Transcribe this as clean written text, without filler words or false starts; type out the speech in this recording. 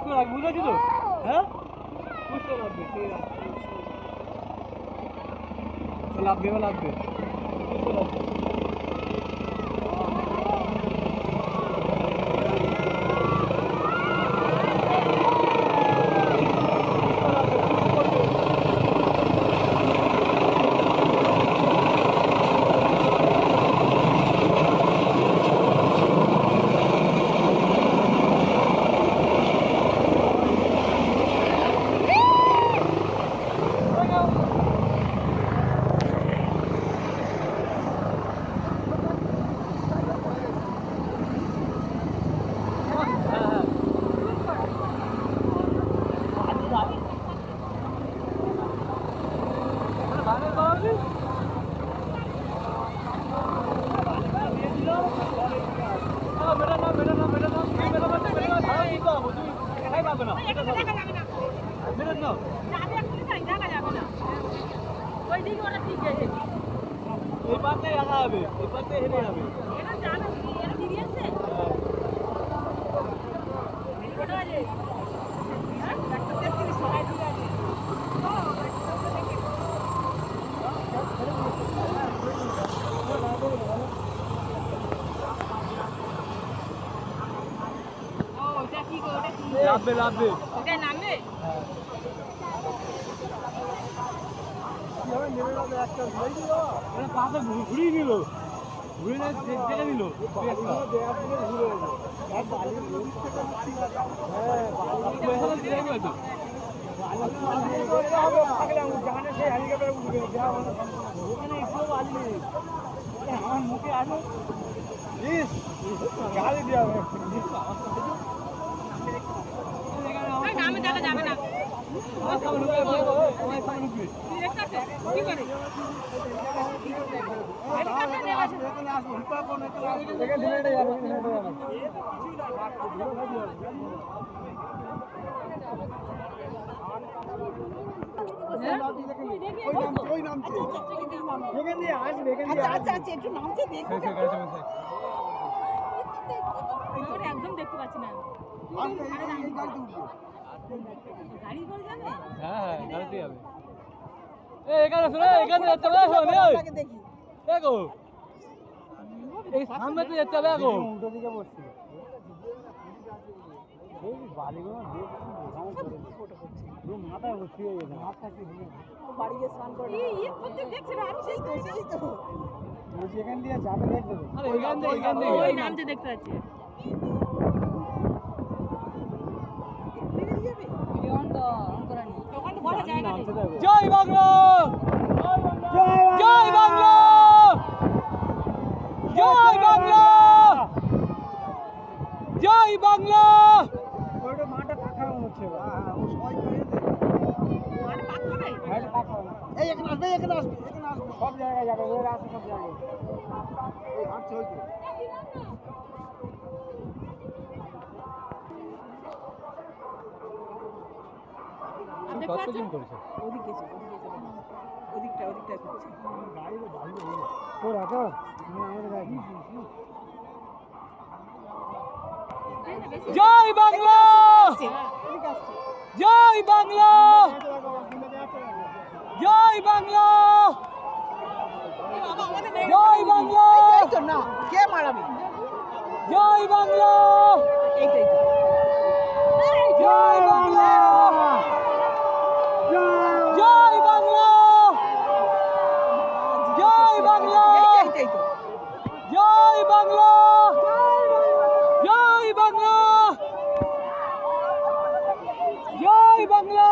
করে রাখবি, বুঝেছি তো? হ্যাঁ, বুঝতে লাগবে, লাগবে লাগবে। এই পাতে রাখা হবে, এই পাতে হেঁটে যাবে। লাভবে লাভবে নামবে পাশে ঘুরিয়ে নিল, ঘুরে দেখে নিল। আমার মুখে আসো গাড়ি দেওয়া হবে। নামে দেখা যাবে না। একদম দেখতে পাচ্ছি না। গাড়ি করে যাবে? হ্যাঁ গাড়িতে যাবে। এখানে শুনে এখানে যেতে হবে। দেখো এই সামনে তো যেতে হবে। দেখো উল্টো দিকে বসছিল বালিগুলো মাথায় ভর্তি হয়ে গেছে। মাথা কি বাড়ি গিয়ে স্নান করে দেখছে না। আমি সেই তো বলছি এখান দিয়ে যাবে দেখবে। আরে এখান দিয়ে ওই নামতে দেখতে পাচ্ছি। জয় বাংলা, জয় বাংলা, জয় বাংলা, জয় বাংলা। ওটা মাঠে পাখা হচ্ছে। এই এখানে আসবে, এখানে আসবে, এখানে আসবে, সব জায়গায় যাবে। ওই রাস্তা সব জায়গায় হাঁটছে হয়তো। কতদিন করেছে? ওদিকে ওদিকটা করছে। ও রাখো আমাদের গাড়ি। জয় বাংলা, জয় বাংলা, জয় বাংলা, জয় বাংলা। না কে মারাবে? জয় বাংলা, এইটাই তো। জয় বাংলা, জয় বাংলা, জয় বাংলা, জয় বাংলা, জয় বাংলা, জয় বাংলা।